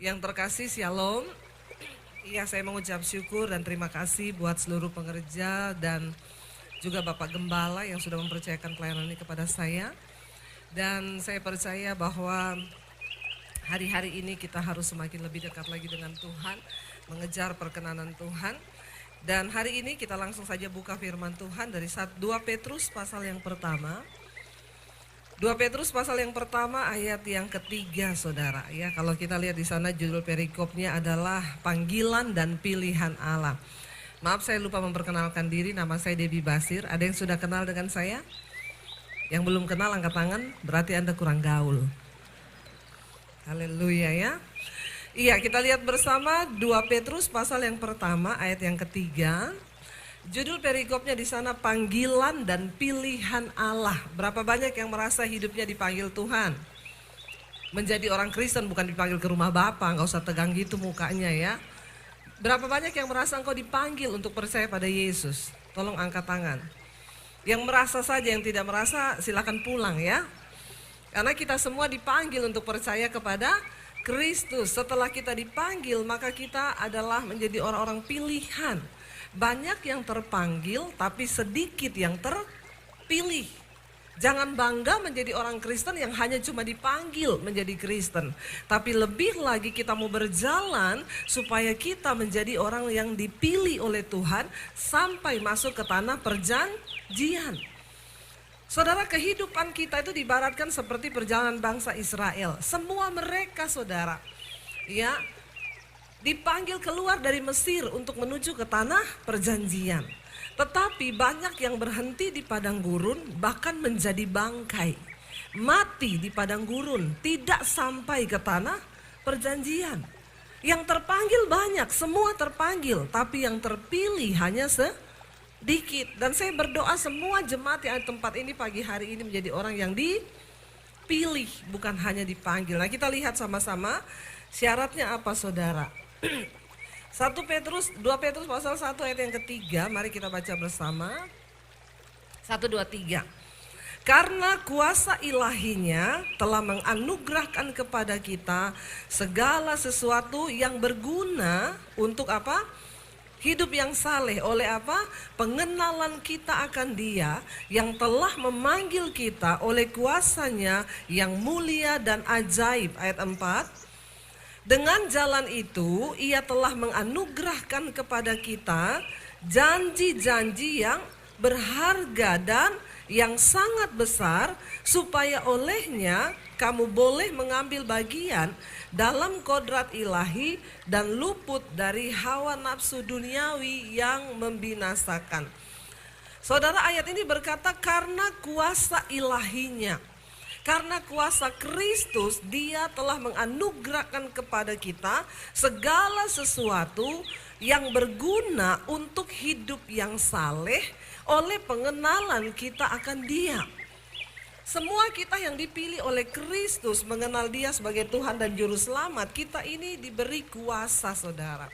Yang terkasih, Shalom. Iya, saya mengucap syukur dan terima kasih buat seluruh pengerja dan juga Bapak Gembala yang sudah mempercayakan pelayanan ini kepada saya. Dan saya percaya bahwa hari-hari ini kita harus semakin lebih dekat lagi dengan Tuhan, mengejar perkenanan Tuhan. Dan hari ini kita langsung saja buka firman Tuhan dari 2 Petrus pasal yang pertama. 2 Petrus pasal yang pertama ayat yang ketiga, saudara. Ya, kalau kita lihat di sana judul perikopnya adalah panggilan dan pilihan Allah. Maaf, saya lupa memperkenalkan diri. Nama saya Debbie Basir. Ada yang sudah kenal dengan saya? Yang belum kenal angkat tangan, berarti Anda kurang gaul. Haleluya ya. Iya, kita lihat bersama 2 Petrus pasal yang pertama ayat yang ketiga. Judul perikopnya di sana panggilan dan pilihan Allah. Berapa banyak yang merasa hidupnya dipanggil Tuhan? Menjadi orang Kristen bukan dipanggil ke rumah Bapa, nggak usah tegang gitu mukanya ya. Berapa banyak yang merasa engkau dipanggil untuk percaya pada Yesus? Tolong angkat tangan. Yang merasa saja, yang tidak merasa silakan pulang ya. Karena kita semua dipanggil untuk percaya kepada Kristus. Setelah kita dipanggil, maka kita adalah menjadi orang-orang pilihan. Banyak yang terpanggil tapi sedikit yang terpilih. Jangan bangga menjadi orang Kristen yang hanya cuma dipanggil menjadi Kristen. Tapi lebih lagi kita mau berjalan supaya kita menjadi orang yang dipilih oleh Tuhan sampai masuk ke tanah perjanjian. Saudara, kehidupan kita itu diibaratkan seperti perjalanan bangsa Israel. Semua mereka, saudara, ya, dipanggil keluar dari Mesir untuk menuju ke tanah perjanjian. Tetapi banyak yang berhenti di padang gurun, bahkan menjadi bangkai. Mati di padang gurun, tidak sampai ke tanah perjanjian. Yang terpanggil banyak, semua terpanggil, tapi yang terpilih hanya sedikit. Dan saya berdoa semua jemaat yang ada di tempat ini pagi hari ini menjadi orang yang dipilih, bukan hanya dipanggil. Nah, kita lihat sama-sama syaratnya apa, saudara. 2 Petrus pasal 1 ayat yang ketiga, mari kita baca bersama. 1, 2, 3. Karena kuasa ilahinya telah menganugerahkan kepada kita segala sesuatu yang berguna untuk apa? Hidup yang saleh. Oleh apa? Pengenalan kita akan Dia yang telah memanggil kita oleh kuasanya yang mulia dan ajaib. Ayat 4. Dengan jalan itu ia telah menganugerahkan kepada kita janji-janji yang berharga dan yang sangat besar, supaya olehnya kamu boleh mengambil bagian dalam kodrat ilahi dan luput dari hawa nafsu duniawi yang membinasakan. Saudara, ayat ini berkata karena kuasa ilahinya. Karena kuasa Kristus, Dia telah menganugerahkan kepada kita segala sesuatu yang berguna untuk hidup yang saleh oleh pengenalan kita akan Dia. Semua kita yang dipilih oleh Kristus mengenal Dia sebagai Tuhan dan Juru Selamat, kita ini diberi kuasa, saudara.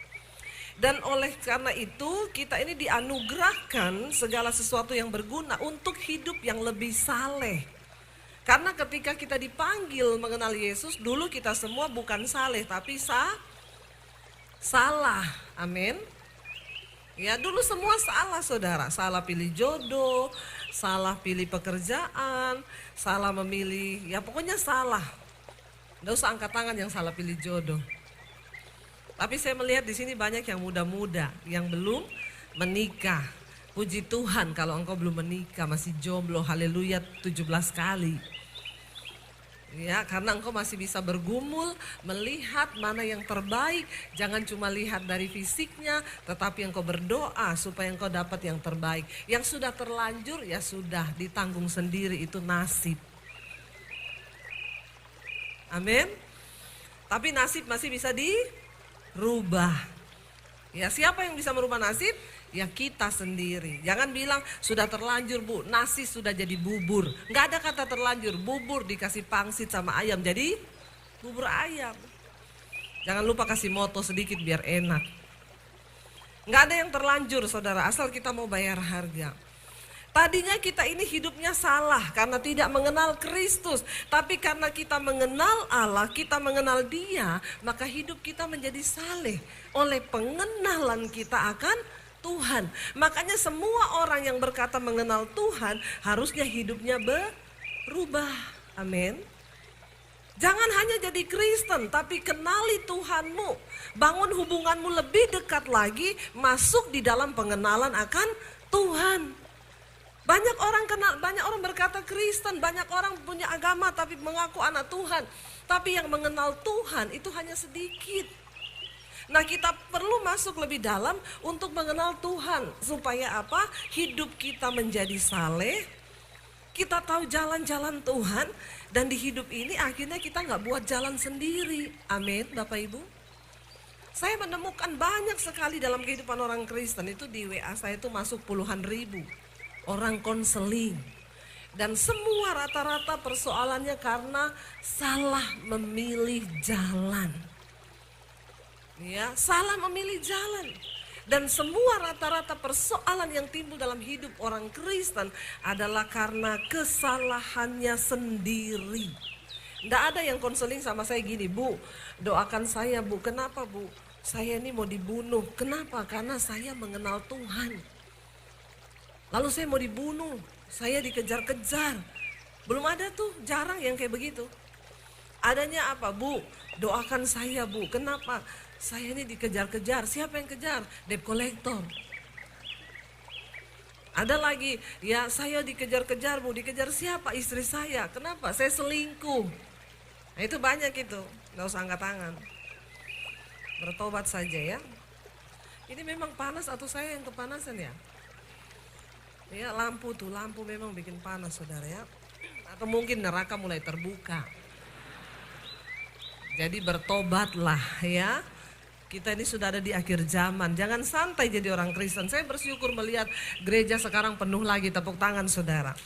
Dan oleh karena itu kita ini dianugerahkan segala sesuatu yang berguna untuk hidup yang lebih saleh. Karena ketika kita dipanggil mengenal Yesus, dulu kita semua bukan saleh tapi salah. Amin. Ya, dulu semua salah, saudara. Salah pilih jodoh, salah pilih pekerjaan, salah memilih, ya pokoknya salah. Nggak usah angkat tangan yang salah pilih jodoh. Tapi saya melihat di sini banyak yang muda-muda yang belum menikah. Puji Tuhan kalau engkau belum menikah, masih jomblo, haleluya 17 kali. Ya, karena engkau masih bisa bergumul, melihat mana yang terbaik. Jangan cuma lihat dari fisiknya, tetapi engkau berdoa supaya engkau dapat yang terbaik. Yang sudah terlanjur, ya sudah ditanggung sendiri, itu nasib. Amin. Tapi nasib masih bisa dirubah. Ya, siapa yang bisa merubah nasib? Ya kita sendiri. Jangan bilang sudah terlanjur bu, nasi sudah jadi bubur. Nggak ada kata terlanjur, bubur dikasih pangsit sama ayam jadi bubur ayam. Jangan lupa kasih moto sedikit biar enak. Nggak ada yang terlanjur, saudara, asal kita mau bayar harga. Tadinya kita ini hidupnya salah karena tidak mengenal Kristus. Tapi karena kita mengenal Allah, kita mengenal Dia, maka hidup kita menjadi saleh oleh pengenalan kita akan Tuhan. Makanya semua orang yang berkata mengenal Tuhan harusnya hidupnya berubah. Amin. Jangan hanya jadi Kristen, tapi kenali Tuhanmu. Bangun hubunganmu lebih dekat lagi, masuk di dalam pengenalan akan Tuhan. Banyak orang berkata Kristen, banyak orang punya agama tapi mengaku anak Tuhan. Tapi yang mengenal Tuhan itu hanya sedikit. Nah, kita perlu masuk lebih dalam untuk mengenal Tuhan. Supaya apa? Hidup kita menjadi saleh. Kita tahu jalan-jalan Tuhan. Dan di hidup ini akhirnya kita nggak buat jalan sendiri. Amin, Bapak Ibu. Saya menemukan banyak sekali dalam kehidupan orang Kristen itu di WA saya itu masuk puluhan ribu orang konseling. Dan semua rata-rata persoalannya karena salah memilih jalan. Ya, salah memilih jalan. Dan semua rata-rata persoalan yang timbul dalam hidup orang Kristen adalah karena kesalahannya sendiri. Tidak ada yang konseling sama saya gini, Bu, doakan saya Bu. Kenapa Bu? Saya ini mau dibunuh. Kenapa? Karena saya mengenal Tuhan. Lalu saya mau dibunuh, saya dikejar-kejar. Belum ada tuh, jarang yang kayak begitu. Adanya apa? Bu, doakan saya Bu. Kenapa? Saya ini dikejar-kejar. Siapa yang kejar? Debt collector. Ada lagi, ya saya dikejar-kejar Bu. Dikejar siapa? Istri saya. Kenapa? Saya selingkuh. Nah, itu banyak itu. Gak usah angkat tangan. Bertobat saja ya. Ini memang panas atau saya yang kepanasan ya? Ya lampu memang bikin panas saudara ya. Atau mungkin neraka mulai terbuka. Jadi bertobatlah ya. Kita ini sudah ada di akhir zaman. Jangan santai jadi orang Kristen. Saya bersyukur melihat gereja sekarang penuh lagi. Tepuk tangan saudara.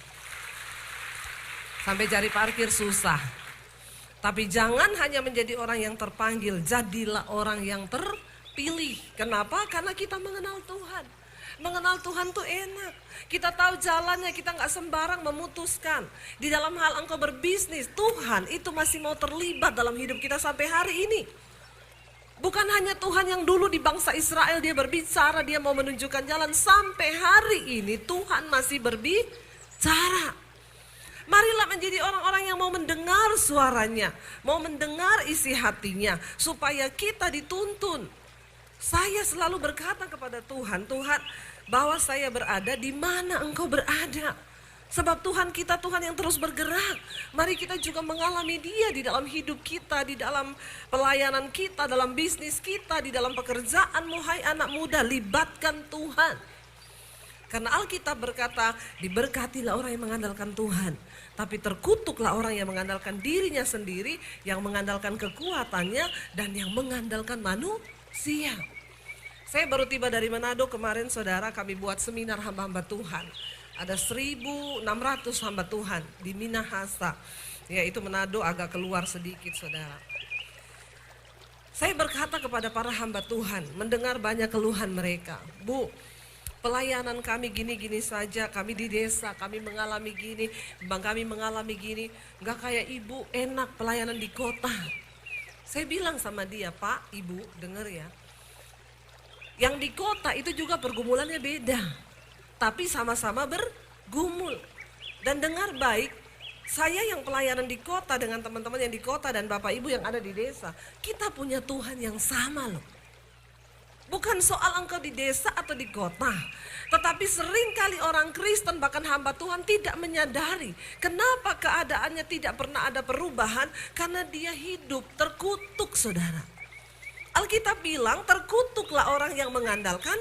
Sampai cari parkir susah. Tapi jangan hanya menjadi orang yang terpanggil. Jadilah orang yang terpilih. Kenapa? Karena kita mengenal Tuhan. Mengenal Tuhan tuh enak. Kita tahu jalannya, kita gak sembarang memutuskan. Di dalam hal engkau berbisnis, Tuhan itu masih mau terlibat dalam hidup kita sampai hari ini. Bukan hanya Tuhan yang dulu di bangsa Israel dia berbicara, dia mau menunjukkan jalan. Sampai hari ini Tuhan masih berbicara. Marilah menjadi orang-orang yang mau mendengar suaranya, mau mendengar isi hatinya, supaya kita dituntun. Saya selalu berkata kepada Tuhan, Tuhan, bahwa saya berada di mana Engkau berada. Sebab Tuhan kita Tuhan yang terus bergerak. Mari kita juga mengalami Dia di dalam hidup kita, di dalam pelayanan kita, dalam bisnis kita, di dalam pekerjaan. Hai anak muda, libatkan Tuhan. Karena Alkitab berkata, diberkatilah orang yang mengandalkan Tuhan. Tapi terkutuklah orang yang mengandalkan dirinya sendiri, yang mengandalkan kekuatannya, dan yang mengandalkan manusia. Saya baru tiba dari Manado kemarin saudara, kami buat seminar hamba-hamba Tuhan. Ada 1.600 hamba Tuhan di Minahasa. Ya itu Manado agak keluar sedikit saudara. Saya berkata kepada para hamba Tuhan, mendengar banyak keluhan mereka. Bu, pelayanan kami gini-gini saja, kami di desa, kami mengalami gini, bang kami mengalami gini. Gak kayak ibu enak pelayanan di kota. Saya bilang sama dia, Pak, Ibu, dengar ya. Yang di kota itu juga pergumulannya beda. Tapi sama-sama bergumul. Dan dengar baik, saya yang pelayanan di kota dengan teman-teman yang di kota dan Bapak Ibu yang ada di desa, kita punya Tuhan yang sama loh. Bukan soal engkau di desa atau di kota, tetapi seringkali orang Kristen bahkan hamba Tuhan tidak menyadari kenapa keadaannya tidak pernah ada perubahan, karena dia hidup terkutuk saudara. Alkitab bilang terkutuklah orang yang mengandalkan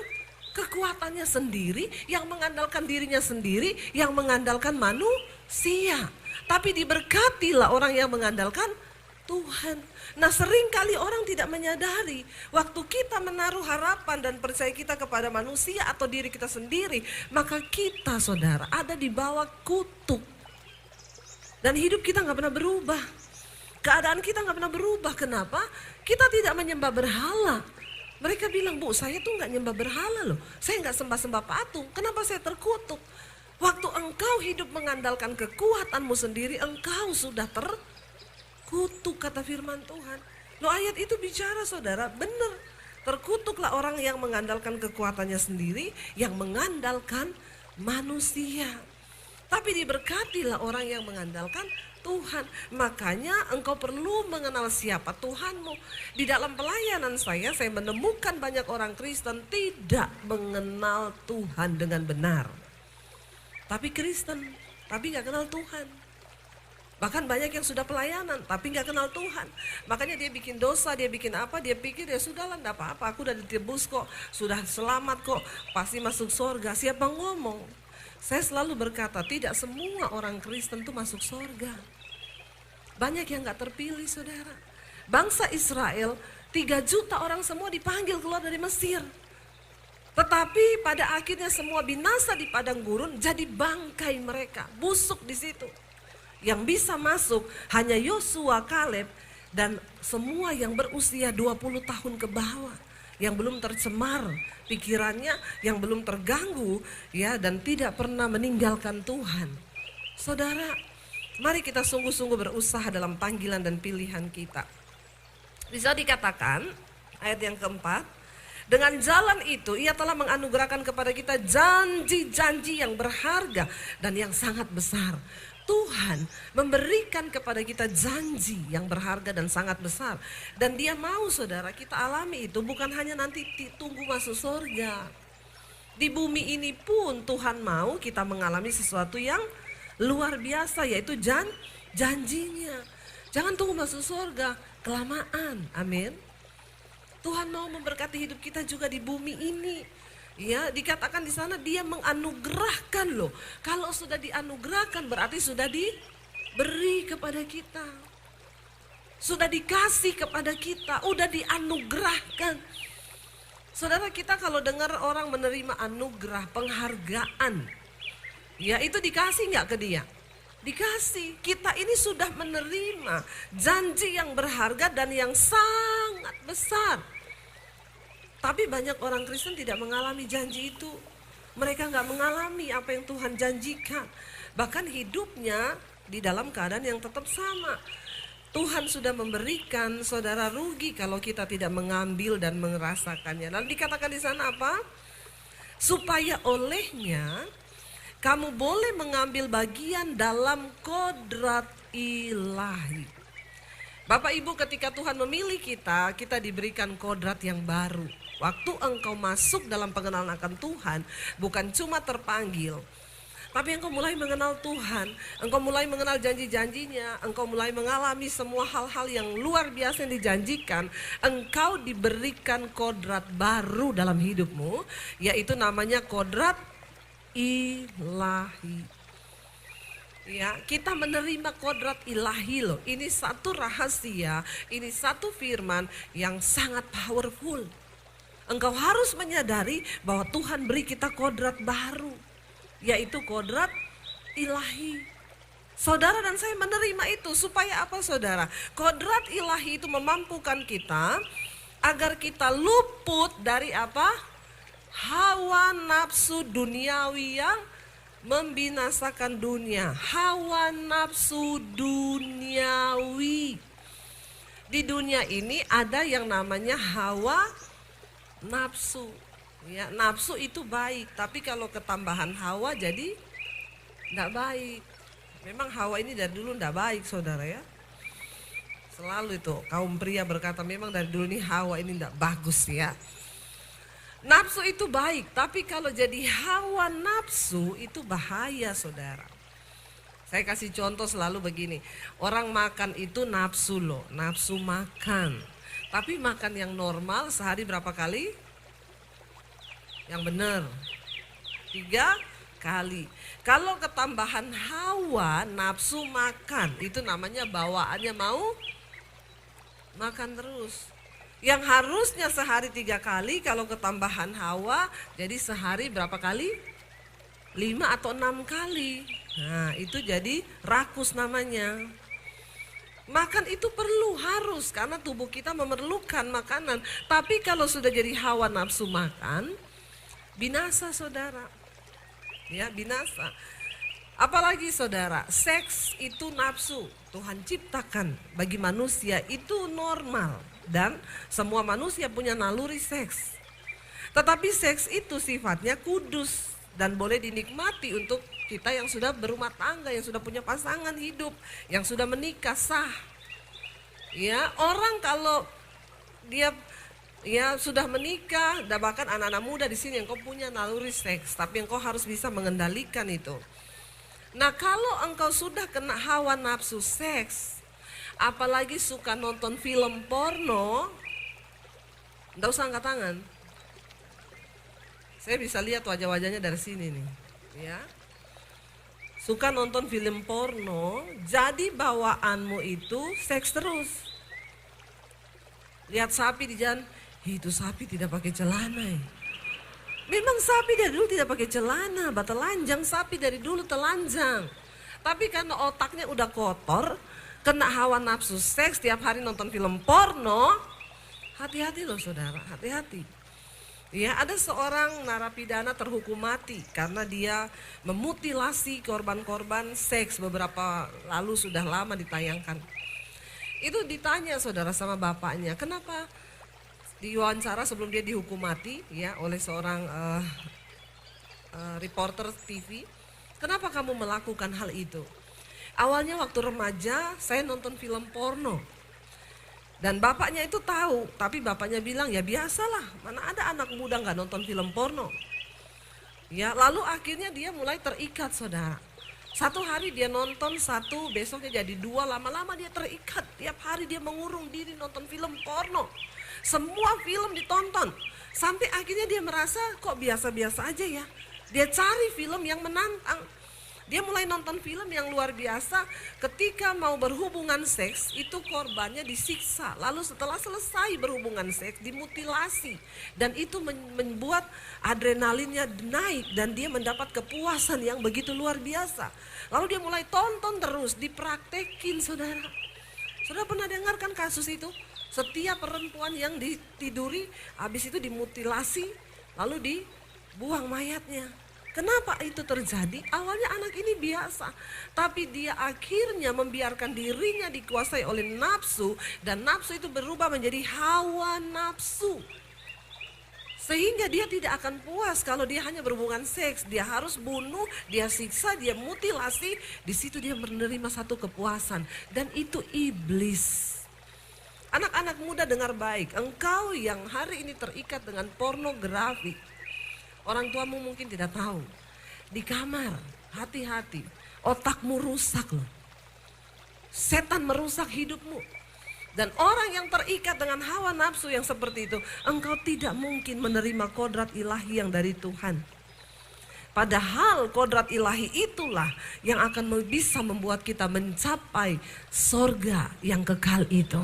kekuatannya sendiri, yang mengandalkan dirinya sendiri, yang mengandalkan manusia. Tapi diberkatilah orang yang mengandalkan Tuhan. Nah seringkali orang tidak menyadari, waktu kita menaruh harapan dan percaya kita kepada manusia atau diri kita sendiri, maka kita saudara ada di bawah kutuk. Dan hidup kita gak pernah berubah. Keadaan kita gak pernah berubah. Kenapa? Kita tidak menyembah berhala. Mereka bilang, Bu, saya tuh gak nyembah berhala loh. Saya gak sembah-sembah patung. Kenapa saya terkutuk? Waktu engkau hidup mengandalkan kekuatanmu sendiri, engkau sudah terkutuk, kata firman Tuhan. Loh, ayat itu bicara saudara, benar. Terkutuklah orang yang mengandalkan kekuatannya sendiri, yang mengandalkan manusia. Tapi diberkatilah orang yang mengandalkan Tuhan. Makanya engkau perlu mengenal siapa Tuhanmu. Di dalam pelayanan saya menemukan banyak orang Kristen tidak mengenal Tuhan dengan benar. Tapi Kristen, tapi gak kenal Tuhan. Bahkan banyak yang sudah pelayanan tapi gak kenal Tuhan. Makanya dia bikin dosa, dia bikin apa, dia pikir ya sudahlah gak apa-apa, aku udah ditebus kok, sudah selamat kok, pasti masuk surga. Siapa ngomong? Saya selalu berkata tidak semua orang Kristen tuh masuk surga. Banyak yang gak terpilih saudara. Bangsa Israel 3 juta orang semua dipanggil keluar dari Mesir. Tetapi pada akhirnya semua binasa di padang gurun, jadi bangkai mereka, busuk di situ. Yang bisa masuk hanya Yosua, Kaleb, dan semua yang berusia 20 tahun ke bawah. Yang belum tercemar pikirannya, yang belum terganggu ya, dan tidak pernah meninggalkan Tuhan. Saudara, mari kita sungguh-sungguh berusaha dalam panggilan dan pilihan kita. Bisa dikatakan ayat yang keempat, dengan jalan itu ia telah menganugerahkan kepada kita janji-janji yang berharga dan yang sangat besar. Tuhan memberikan kepada kita janji yang berharga dan sangat besar. Dan dia mau saudara kita alami itu, bukan hanya nanti tunggu masuk surga. Di bumi ini pun Tuhan mau kita mengalami sesuatu yang luar biasa, yaitu janjinya. Jangan tunggu masuk surga, kelamaan, amin. Tuhan mau memberkati hidup kita juga di bumi ini. Ya, dikatakan di sana dia menganugerahkan loh. Kalau sudah dianugerahkan berarti sudah diberi kepada kita. Sudah dikasih kepada kita, udah dianugerahkan. Saudara, kita kalau dengar orang menerima anugerah, penghargaan, ya itu dikasih nggak ke dia? Dikasih. Kita ini sudah menerima janji yang berharga dan yang sangat besar. Tapi banyak orang Kristen tidak mengalami janji itu. Mereka nggak mengalami apa yang Tuhan janjikan. Bahkan hidupnya di dalam keadaan yang tetap sama. Tuhan sudah memberikan, saudara, rugi kalau kita tidak mengambil dan merasakannya. Lalu dikatakan di sana apa? Supaya olehnya kamu boleh mengambil bagian dalam kodrat ilahi. Bapak Ibu, ketika Tuhan memilih kita, kita diberikan kodrat yang baru. Waktu engkau masuk dalam pengenalan akan Tuhan, bukan cuma terpanggil, tapi engkau mulai mengenal Tuhan, engkau mulai mengenal janji-janjinya, engkau mulai mengalami semua hal-hal yang luar biasa yang dijanjikan, engkau diberikan kodrat baru dalam hidupmu, yaitu namanya kodrat ilahi. Ya, kita menerima kodrat ilahi loh. Ini satu rahasia, ini satu firman yang sangat powerful. Engkau harus menyadari bahwa Tuhan beri kita kodrat baru, yaitu kodrat ilahi. Saudara dan saya menerima itu supaya apa saudara? Kodrat ilahi itu memampukan kita agar kita luput dari apa? Hawa nafsu duniawi yang membinasakan dunia. Hawa nafsu duniawi. Di dunia ini ada yang namanya hawa nafsu. Ya, nafsu itu baik, tapi kalau ketambahan hawa jadi enggak baik. Memang hawa ini dari dulu enggak baik saudara ya. Selalu itu kaum pria berkata memang dari dulu ini hawa ini enggak bagus ya. Nafsu itu baik, tapi kalau jadi hawa nafsu itu bahaya saudara. Saya kasih contoh selalu begini, orang makan itu nafsu loh, nafsu makan. Tapi makan yang normal sehari berapa kali? Yang benar 3 kali. Kalau ketambahan hawa nafsu makan, itu namanya bawaannya mau makan terus. Yang harusnya sehari 3 kali, kalau ketambahan hawa jadi sehari berapa kali? 5 atau 6 kali. Nah itu jadi rakus namanya. Makan itu perlu, harus, karena tubuh kita memerlukan makanan. Tapi kalau sudah jadi hawa nafsu makan, binasa saudara. Ya, binasa. Apalagi saudara, seks itu nafsu. Tuhan ciptakan bagi manusia itu normal. Dan semua manusia punya naluri seks. Tetapi seks itu sifatnya kudus dan boleh dinikmati untuk kita yang sudah berumah tangga, yang sudah punya pasangan hidup, yang sudah menikah sah. Ya, orang kalau dia sudah menikah, dan bahkan anak-anak muda di sini engkau punya naluri seks, tapi engkau harus bisa mengendalikan itu. Nah, kalau engkau sudah kena hawa nafsu seks, apalagi suka nonton film porno, enggak usah angkat tangan. Saya bisa lihat wajah-wajahnya dari sini nih, ya. Suka nonton film porno, jadi bawaanmu itu seks terus. Lihat sapi di jalan, itu sapi tidak pakai celana ya. Memang sapi dari dulu tidak pakai celana, telanjang sapi dari dulu telanjang. Tapi karena otaknya udah kotor, kena hawa nafsu seks, tiap hari nonton film porno, hati-hati loh saudara, hati-hati. Ya, ada seorang narapidana terhukum mati karena dia memutilasi korban-korban seks, beberapa lalu sudah lama ditayangkan. Itu ditanya saudara sama bapaknya, kenapa diwawancara sebelum dia dihukum mati ya oleh seorang reporter TV, kenapa kamu melakukan hal itu? Awalnya waktu remaja saya nonton film porno. Dan bapaknya itu tahu, tapi bapaknya bilang ya biasalah, mana ada anak muda nggak nonton film porno. Ya, lalu akhirnya dia mulai terikat saudara. Satu hari dia nonton, satu besoknya jadi dua, lama-lama dia terikat. Tiap hari dia mengurung diri nonton film porno. Semua film ditonton, sampai akhirnya dia merasa kok biasa-biasa aja ya. Dia cari film yang menantang. Dia mulai nonton film yang luar biasa, ketika mau berhubungan seks itu korbannya disiksa. Lalu setelah selesai berhubungan seks dimutilasi. Dan itu membuat adrenalinnya naik dan dia mendapat kepuasan yang begitu luar biasa. Lalu dia mulai tonton terus, dipraktekin saudara. Saudara pernah dengarkan kasus itu? Setiap perempuan yang ditiduri, habis itu dimutilasi, lalu dibuang mayatnya. Kenapa itu terjadi? Awalnya anak ini biasa, tapi dia akhirnya membiarkan dirinya dikuasai oleh nafsu, dan nafsu itu berubah menjadi hawa nafsu. Sehingga dia tidak akan puas kalau dia hanya berhubungan seks, dia harus bunuh, dia siksa, dia mutilasi, di situ dia menerima satu kepuasan, dan itu iblis. Anak-anak muda dengar baik, engkau yang hari ini terikat dengan pornografi, orang tuamu mungkin tidak tahu. Di kamar, hati-hati. Otakmu rusak loh. Setan merusak hidupmu. Dan orang yang terikat dengan hawa nafsu yang seperti itu, engkau tidak mungkin menerima kodrat ilahi yang dari Tuhan. Padahal kodrat ilahi itulah yang akan bisa membuat kita mencapai sorga yang kekal itu.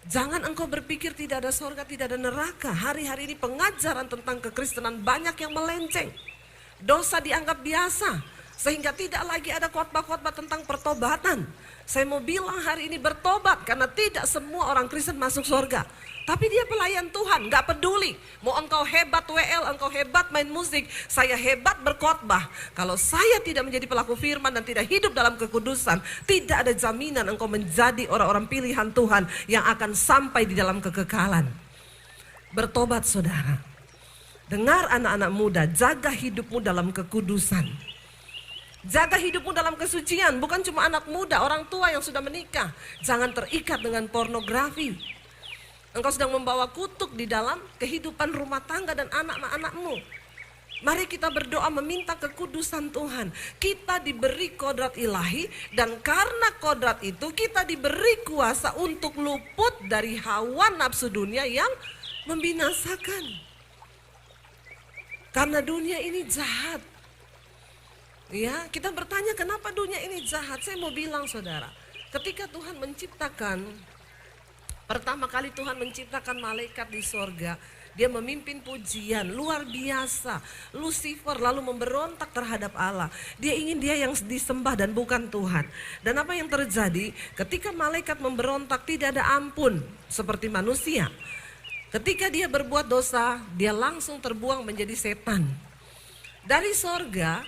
Jangan engkau berpikir tidak ada sorga, tidak ada neraka. Hari-hari ini pengajaran tentang kekristenan banyak yang melenceng. Dosa dianggap biasa, sehingga tidak lagi ada khotbah-khotbah tentang pertobatan. Saya mau bilang hari ini bertobat, karena tidak semua orang Kristen masuk sorga. Tapi dia pelayan Tuhan, gak peduli. Mau engkau hebat WL, engkau hebat main musik, saya hebat berkhotbah. Kalau saya tidak menjadi pelaku firman dan tidak hidup dalam kekudusan, tidak ada jaminan engkau menjadi orang-orang pilihan Tuhan yang akan sampai di dalam kekekalan. Bertobat saudara. Dengar anak-anak muda, jaga hidupmu dalam kekudusan. Jaga hidupmu dalam kesucian, bukan cuma anak muda, orang tua yang sudah menikah. Jangan terikat dengan pornografi. Engkau sedang membawa kutuk di dalam kehidupan rumah tangga dan anak-anakmu. Mari kita berdoa meminta kekudusan Tuhan. Kita diberi kodrat ilahi, dan karena kodrat itu kita diberi kuasa untuk luput dari hawa nafsu dunia yang membinasakan. Karena dunia ini jahat. Ya, kita bertanya kenapa dunia ini jahat? Saya mau bilang saudara, ketika Tuhan menciptakan, pertama kali Tuhan menciptakan malaikat di sorga, dia memimpin pujian luar biasa. Lucifer lalu memberontak terhadap Allah. Dia ingin dia yang disembah dan bukan Tuhan. Dan apa yang terjadi? Ketika malaikat memberontak tidak ada ampun seperti manusia. Ketika dia berbuat dosa, dia langsung terbuang menjadi setan. Dari sorga,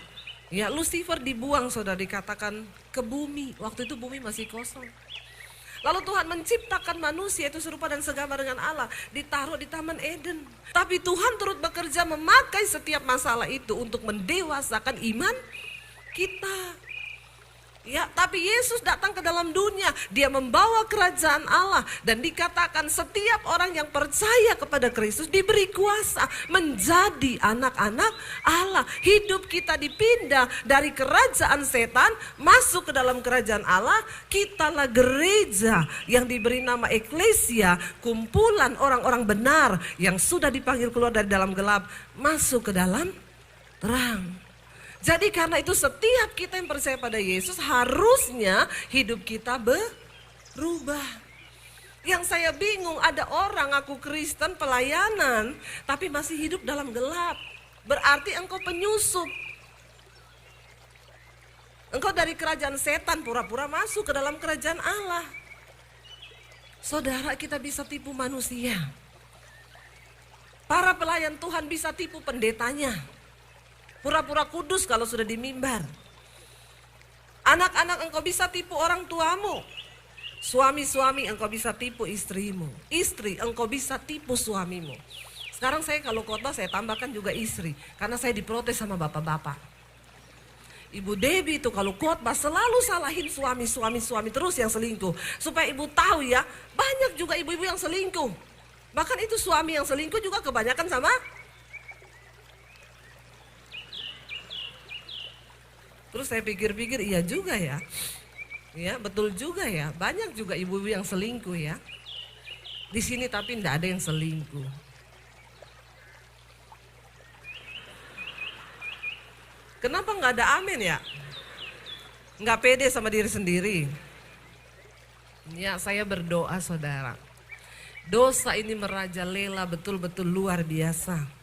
ya Lucifer dibuang saudara, dikatakan ke bumi. Waktu itu bumi masih kosong. Lalu Tuhan menciptakan manusia itu serupa dan segambar dengan Allah, ditaruh di Taman Eden. Tapi Tuhan turut bekerja memakai setiap masalah itu untuk mendewasakan iman kita. Ya, tapi Yesus datang ke dalam dunia, dia membawa kerajaan Allah, dan dikatakan setiap orang yang percaya kepada Kristus diberi kuasa menjadi anak-anak Allah. Hidup kita dipindah dari kerajaan setan masuk ke dalam kerajaan Allah. Kitalah gereja yang diberi nama eklesia, kumpulan orang-orang benar yang sudah dipanggil keluar dari dalam gelap masuk ke dalam terang. Jadi karena itu setiap kita yang percaya pada Yesus harusnya hidup kita berubah. Yang saya bingung, ada orang aku Kristen pelayanan tapi masih hidup dalam gelap. Berarti engkau penyusup. Engkau dari kerajaan setan pura-pura masuk ke dalam kerajaan Allah. Saudara, kita bisa tipu manusia. Para pelayan Tuhan bisa tipu pendetanya. Pura-pura kudus kalau sudah di mimbar. Anak-anak engkau bisa tipu orang tuamu. Suami-suami engkau bisa tipu istrimu. Istri engkau bisa tipu suamimu. Sekarang saya kalau khotbah saya tambahkan juga istri. Karena saya diprotes sama bapak-bapak. Ibu Debbie itu kalau khotbah selalu salahin suami terus yang selingkuh. Supaya ibu tahu ya, banyak juga ibu-ibu yang selingkuh. Bahkan itu suami yang selingkuh juga kebanyakan sama. Terus saya pikir-pikir, iya juga ya. Ya, betul juga ya. Banyak juga ibu-ibu yang selingkuh ya. Di sini tapi enggak ada yang selingkuh. Kenapa enggak ada amin ya? Enggak pede sama diri sendiri. Ya, saya berdoa saudara. Dosa ini merajalela betul-betul luar biasa.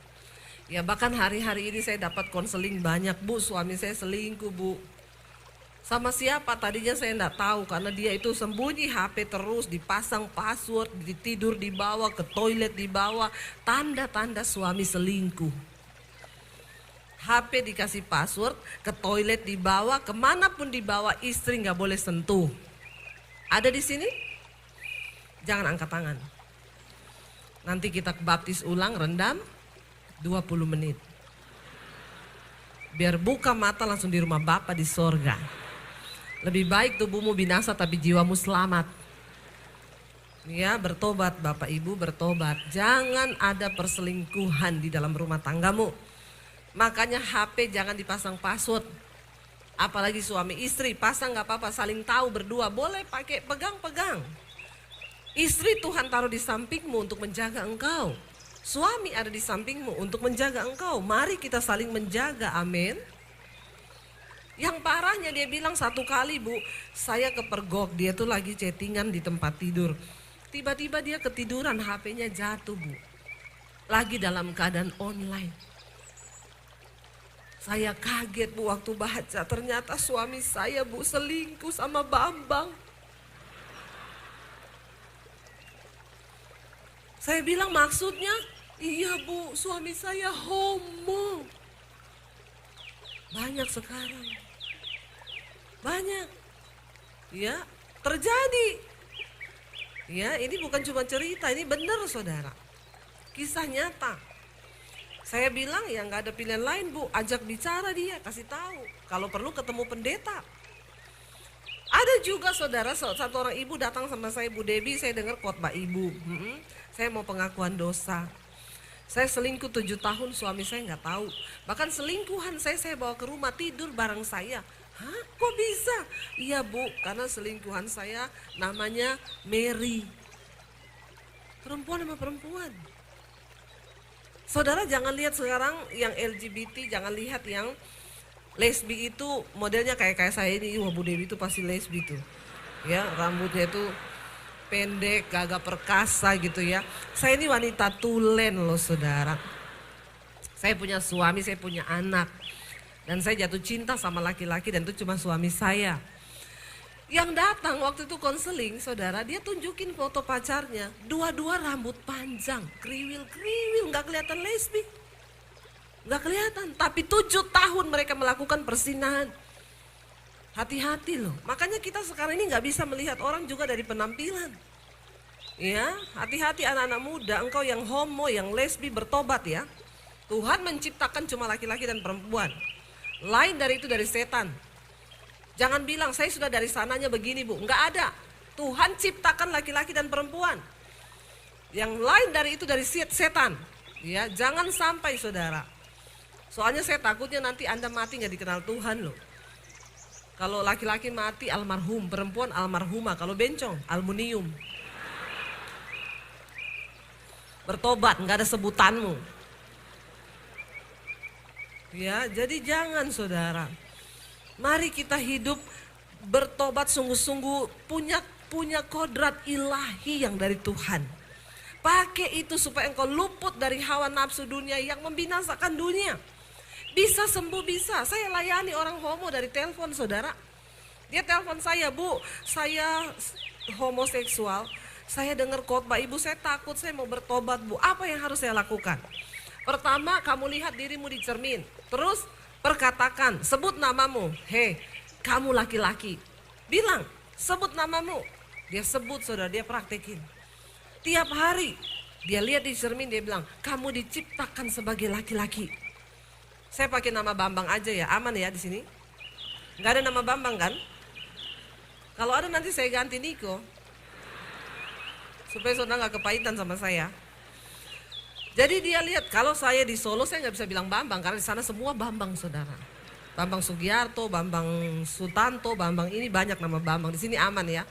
Ya, bahkan hari-hari ini saya dapat konseling banyak, Bu, suami saya selingkuh, Bu. Sama siapa tadinya saya enggak tahu, karena dia itu sembunyi HP terus, dipasang password, tidur dibawa, ke toilet dibawa, tanda-tanda suami selingkuh. HP dikasih password, ke toilet dibawa, kemanapun dibawa, istri nggak boleh sentuh. Ada di sini? Jangan angkat tangan. Nanti kita baptis ulang, rendam 20 menit. Biar buka mata langsung di rumah Bapa di sorga. Lebih baik tubuhmu binasa tapi jiwamu selamat. Ya, bertobat Bapak Ibu, bertobat. Jangan ada perselingkuhan di dalam rumah tanggamu. Makanya HP jangan dipasang password. Apalagi suami istri, pasang gak apa-apa, saling tahu berdua. Boleh pakai pegang-pegang. Istri Tuhan taruh di sampingmu untuk menjaga engkau. Suami ada di sampingmu untuk menjaga engkau. Mari kita saling menjaga, amin. Yang parahnya dia bilang satu kali, Bu, saya kepergok, dia tuh lagi chattingan di tempat tidur. Tiba-tiba dia ketiduran, HP-nya jatuh, Bu. Lagi dalam keadaan online. Saya kaget, Bu, waktu baca, ternyata suami saya, Bu, selingkuh sama Bambang. Saya bilang maksudnya? Iya, Bu, suami saya homo. Banyak sekarang. Banyak. Ya, terjadi. Ya, ini bukan cuma cerita, ini benar saudara. Kisah nyata. Saya bilang ya nggak ada pilihan lain, Bu, ajak bicara dia, kasih tahu. Kalau perlu ketemu pendeta. Ada juga saudara, satu orang ibu datang sama saya, Bu Debbie, saya dengar khotbah ibu. Saya mau pengakuan dosa. Saya selingkuh 7 tahun, suami saya nggak tahu. Bahkan selingkuhan saya bawa ke rumah, tidur bareng saya. Hah, kok bisa? Iya, Bu, karena selingkuhan saya namanya Mary. Perempuan sama perempuan. Saudara jangan lihat sekarang yang LGBT, jangan lihat yang lesbi itu modelnya kayak saya ini. Wah, Bu Dewi itu pasti lesbi tuh. Ya, rambutnya itu pendek, gagah perkasa gitu ya. Saya ini wanita tulen loh saudara. Saya punya suami, saya punya anak. Dan saya jatuh cinta sama laki-laki dan itu cuma suami saya. Yang datang waktu itu konseling saudara, dia tunjukin foto pacarnya. Dua-dua rambut panjang, kriwil-kriwil, gak kelihatan lesbi. Nggak kelihatan, tapi 7 tahun mereka melakukan persinahan. Hati-hati loh, makanya kita sekarang ini nggak bisa melihat orang juga dari penampilan. Ya, hati-hati anak-anak muda, engkau yang homo, yang lesbi bertobat ya. Tuhan menciptakan cuma laki-laki dan perempuan. Lain dari itu dari setan. Jangan bilang saya sudah dari sananya begini bu, nggak ada. Tuhan ciptakan laki-laki dan perempuan. Yang lain dari itu dari setan. Ya, jangan sampai saudara. Soalnya saya takutnya nanti Anda mati nggak dikenal Tuhan loh. Kalau laki-laki mati almarhum, perempuan almarhumah, kalau bencong aluminium. Bertobat, nggak ada sebutanmu. Ya, jadi jangan saudara. Mari kita hidup bertobat sungguh-sungguh, punya kodrat ilahi yang dari Tuhan. Pakai itu supaya engkau luput dari hawa nafsu dunia yang membinasakan dunia. Bisa sembuh, bisa. Saya layani orang homo dari telepon saudara. Dia telepon saya, bu, saya homoseksual. Saya dengar khotbah ibu, saya takut, saya mau bertobat bu. Apa yang harus saya lakukan? Pertama, kamu lihat dirimu di cermin. Terus perkatakan, sebut namamu. Hei, kamu laki-laki. Bilang, sebut namamu. Dia sebut saudara, dia praktekin. Tiap hari, dia lihat di cermin, dia bilang, kamu diciptakan sebagai laki-laki. Saya pakai nama Bambang aja ya, aman ya di sini. Nggak ada nama Bambang kan? Kalau ada nanti saya ganti Niko. Supaya saudara nggak kepahitan sama saya. Jadi dia lihat kalau saya di Solo saya nggak bisa bilang Bambang karena di sana semua Bambang saudara. Bambang Sugiarto, Bambang Sutanto, Bambang ini banyak nama Bambang. Di sini aman ya.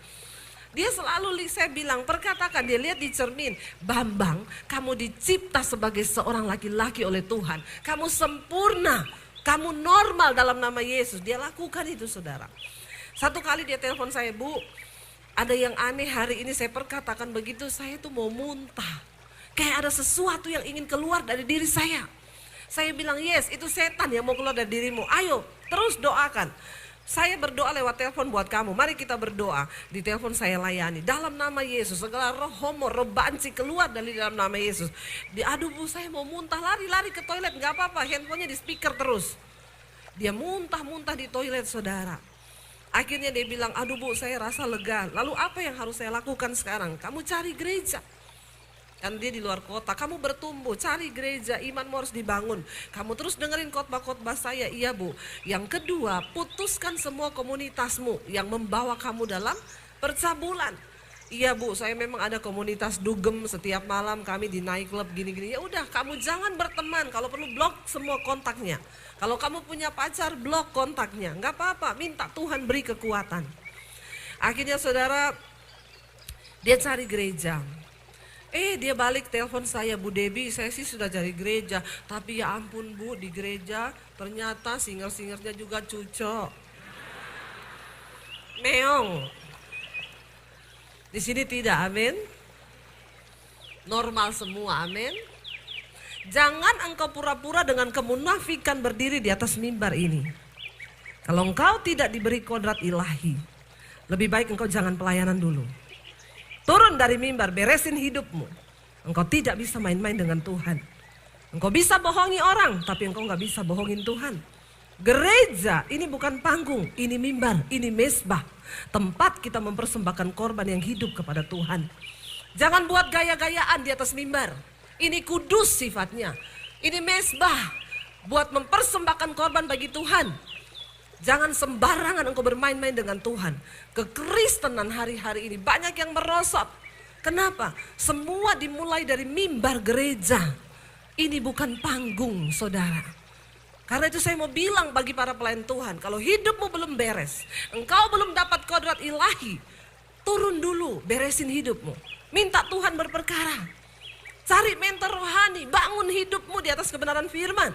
Dia selalu saya bilang, perkatakan, dia lihat di cermin, Bambang, kamu dicipta sebagai seorang laki-laki oleh Tuhan. Kamu sempurna, kamu normal dalam nama Yesus. Dia lakukan itu saudara. Satu kali dia telepon saya, bu, ada yang aneh hari ini saya perkatakan begitu, saya tuh mau muntah. Kayak ada sesuatu yang ingin keluar dari diri saya. Saya bilang, yes, itu setan yang mau keluar dari dirimu. Ayo, terus doakan. Saya berdoa lewat telepon buat kamu. Mari kita berdoa. Di telepon saya layani. Dalam nama Yesus. Segala roh homo, roh banci keluar dari dalam nama Yesus. Aduh bu, saya mau muntah. Lari-lari ke toilet. Gak apa-apa. Handphonenya di speaker terus. Dia muntah-muntah di toilet saudara. Akhirnya dia bilang, aduh bu, saya rasa lega. Lalu apa yang harus saya lakukan sekarang? Kamu cari gereja. Kan dia di luar kota, kamu bertumbuh, cari gereja, imanmu harus dibangun. Kamu terus dengerin khotbah-khotbah saya, iya bu. Yang kedua, putuskan semua komunitasmu yang membawa kamu dalam percabulan. Iya bu, saya memang ada komunitas dugem, setiap malam kami di night club gini-gini. Ya udah, kamu jangan berteman, kalau perlu blok semua kontaknya. Kalau kamu punya pacar, blok kontaknya. Enggak apa-apa, minta Tuhan beri kekuatan. Akhirnya saudara, dia cari gereja. Dia balik telepon saya, Bu Debbie, saya sih sudah cari gereja. Tapi ya ampun bu, di gereja ternyata singer-singernya juga cucok. Meong. Di sini tidak, amin. Normal semua, amin. Jangan engkau pura-pura dengan kemunafikan berdiri di atas mimbar ini. Kalau engkau tidak diberi kodrat ilahi, lebih baik engkau jangan pelayanan dulu. Turun dari mimbar, beresin hidupmu. Engkau tidak bisa main-main dengan Tuhan. Engkau bisa bohongi orang, tapi engkau gak bisa bohongin Tuhan. Gereja ini bukan panggung, ini mimbar, ini mesbah. Tempat kita mempersembahkan korban yang hidup kepada Tuhan. Jangan buat gaya-gayaan di atas mimbar. Ini kudus sifatnya. Ini mesbah buat mempersembahkan korban bagi Tuhan. Jangan sembarangan engkau bermain-main dengan Tuhan. Kekristenan hari-hari ini banyak yang merosot. Kenapa? Semua dimulai dari mimbar gereja. Ini bukan panggung saudara. Karena itu saya mau bilang bagi para pelayan Tuhan. Kalau hidupmu belum beres, engkau belum dapat kodrat ilahi, turun dulu, beresin hidupmu. Minta Tuhan berperkara. Cari mentor rohani, bangun hidupmu di atas kebenaran firman.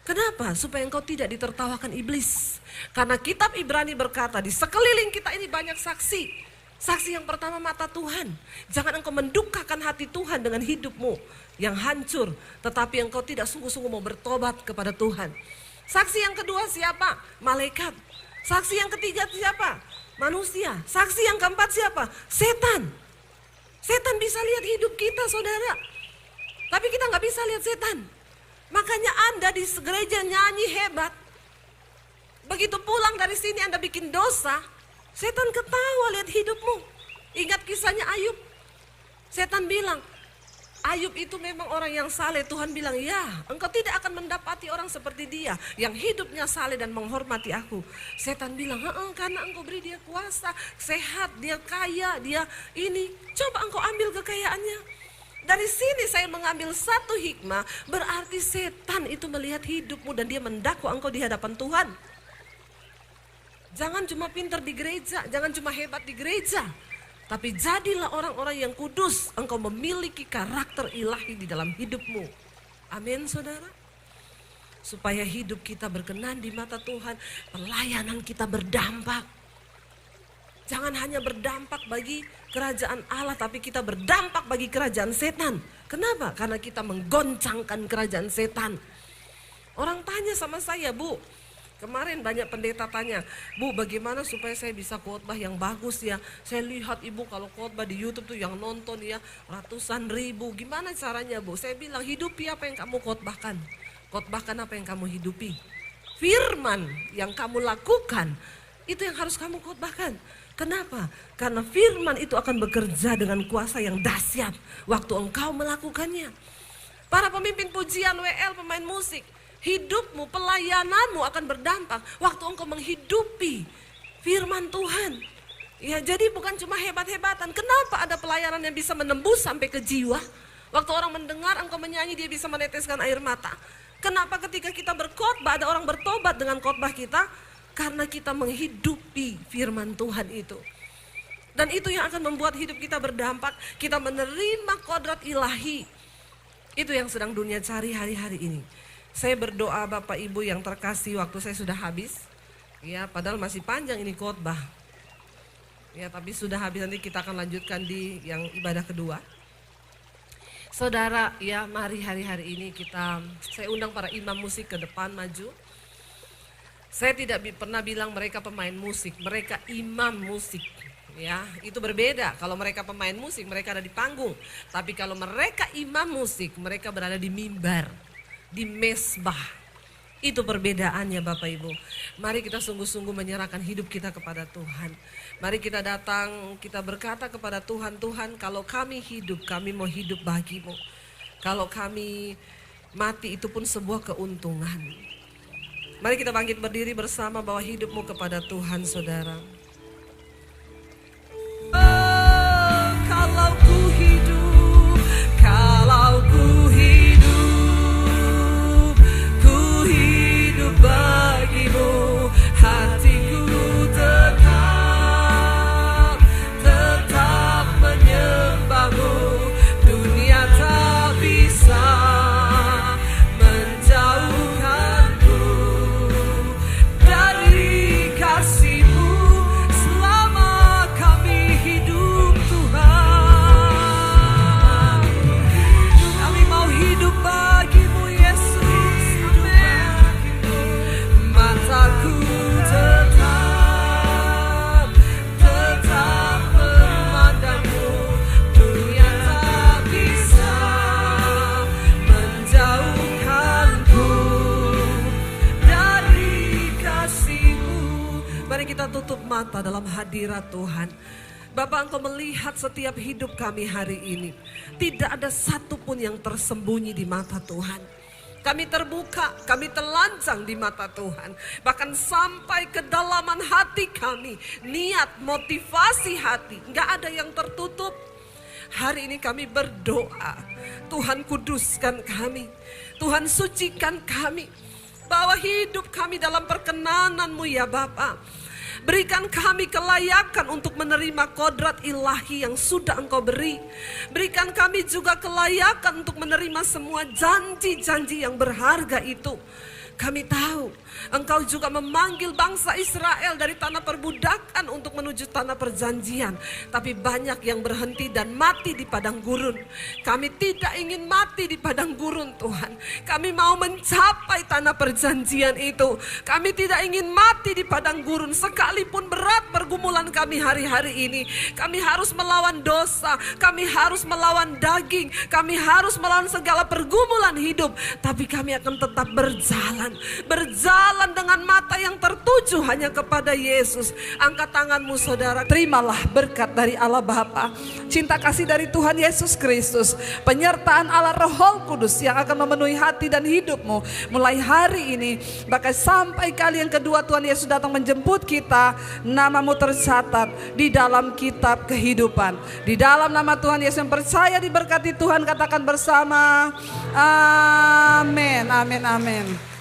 Kenapa? Supaya engkau tidak ditertawakan iblis. Karena kitab Ibrani berkata di sekeliling kita ini banyak saksi. Saksi yang pertama mata Tuhan. Jangan engkau mendukakan hati Tuhan dengan hidupmu yang hancur. Tetapi engkau tidak sungguh-sungguh mau bertobat kepada Tuhan. Saksi yang kedua siapa? Malaikat. Saksi yang ketiga siapa? Manusia. Saksi yang keempat siapa? Setan. Setan bisa lihat hidup kita saudara. Tapi kita gak bisa lihat setan. Makanya Anda di gereja nyanyi hebat. Begitu pulang dari sini Anda bikin dosa, setan ketawa lihat hidupmu. Ingat kisahnya Ayub. Setan bilang, Ayub itu memang orang yang saleh. Tuhan bilang, ya, engkau tidak akan mendapati orang seperti dia yang hidupnya saleh dan menghormati aku. Setan bilang, karena engkau beri dia kuasa, sehat, dia kaya, dia ini. Coba engkau ambil kekayaannya. Dari sini saya mengambil satu hikmah, berarti setan itu melihat hidupmu dan dia mendakwa engkau di hadapan Tuhan. Jangan cuma pintar di gereja, jangan cuma hebat di gereja. Tapi jadilah orang-orang yang kudus, engkau memiliki karakter ilahi di dalam hidupmu. Amin saudara. Supaya hidup kita berkenan di mata Tuhan, pelayanan kita berdampak. Jangan hanya berdampak bagi kerajaan Allah, tapi kita berdampak bagi kerajaan setan. Kenapa? Karena kita menggoncangkan kerajaan setan. Orang tanya sama saya, Bu, kemarin banyak pendeta tanya, Bu, bagaimana supaya saya bisa khotbah yang bagus ya? Saya lihat Ibu kalau khotbah di YouTube tuh yang nonton ya ratusan ribu. Gimana caranya, Bu? Saya bilang, hidupi apa yang kamu khotbahkan. Khotbahkan apa yang kamu hidupi. Firman yang kamu lakukan, itu yang harus kamu khotbahkan. Kenapa? Karena firman itu akan bekerja dengan kuasa yang dahsyat waktu engkau melakukannya. Para pemimpin pujian WL, pemain musik, hidupmu, pelayananmu akan berdampak waktu engkau menghidupi firman Tuhan. Ya, jadi bukan cuma hebat-hebatan. Kenapa ada pelayanan yang bisa menembus sampai ke jiwa? Waktu orang mendengar engkau menyanyi, dia bisa meneteskan air mata. Kenapa ketika kita berkhotbah ada orang bertobat dengan khotbah kita? Karena kita menghidupi firman Tuhan itu. Dan itu yang akan membuat hidup kita berdampak. Kita menerima kodrat ilahi. Itu yang sedang dunia cari hari-hari ini. Saya berdoa Bapak Ibu yang terkasih, waktu saya sudah habis. Ya, padahal masih panjang ini khotbah. Ya, tapi sudah habis, nanti kita akan lanjutkan di yang ibadah kedua. Saudara, ya mari hari-hari ini saya undang para imam musik ke depan maju. Saya tidak pernah bilang mereka pemain musik, mereka imam musik. Ya, itu berbeda. Kalau mereka pemain musik, mereka ada di panggung. Tapi kalau mereka imam musik, mereka berada di mimbar, di mesbah. Itu perbedaannya Bapak Ibu. Mari kita sungguh-sungguh menyerahkan hidup kita kepada Tuhan. Mari kita datang, kita berkata kepada Tuhan, Tuhan kalau kami hidup, kami mau hidup bagimu. Kalau kami mati, itu pun sebuah keuntungan. Mari kita bangkit berdiri bersama, bawa hidupmu kepada Tuhan saudara. Oh, kalau ku hidup bagimu, hatiku tetap menyembahmu. Dunia tak bisa menjauhkanku dari kasih-Mu selama kami hidup Tuhan. Kami mau hidup bagi-Mu Yesus, amin. Mataku tetap memandang-Mu. Dunia tak bisa menjauhkanku dari kasih-Mu. Mari kita tutup mata dalam hadirat Tuhan. Bapak, Engkau melihat setiap hidup kami hari ini. Tidak ada satupun yang tersembunyi di mata Tuhan. Kami terbuka, kami telanjang di mata Tuhan. Bahkan sampai kedalaman hati kami, niat, motivasi hati, gak ada yang tertutup. Hari ini kami berdoa, Tuhan kuduskan kami, Tuhan sucikan kami. Bawa hidup kami dalam perkenanan-Mu ya Bapa. Berikan kami kelayakan untuk menerima kodrat ilahi yang sudah Engkau beri. Berikan kami juga kelayakan untuk menerima semua janji-janji yang berharga itu. Kami tahu Engkau juga memanggil bangsa Israel dari tanah perbudakan untuk menuju tanah perjanjian. Tapi banyak yang berhenti dan mati di padang gurun. Kami tidak ingin mati di padang gurun, Tuhan. Kami mau mencapai tanah perjanjian itu. Kami tidak ingin mati di padang gurun. Sekalipun berat pergumulan kami hari-hari ini. Kami harus melawan dosa. Kami harus melawan daging. Kami harus melawan segala pergumulan hidup. Tapi kami akan tetap berjalan dengan mata yang tertuju hanya kepada Yesus. Angkat tanganmu saudara, terimalah berkat dari Allah Bapa, cinta kasih dari Tuhan Yesus Kristus, penyertaan Allah Roh Kudus yang akan memenuhi hati dan hidupmu mulai hari ini, bahkan sampai kali yang kedua Tuhan Yesus datang menjemput kita. Namamu tercatat di dalam kitab kehidupan. Di dalam nama Tuhan Yesus yang percaya diberkati Tuhan, katakan bersama amin, amin, amin.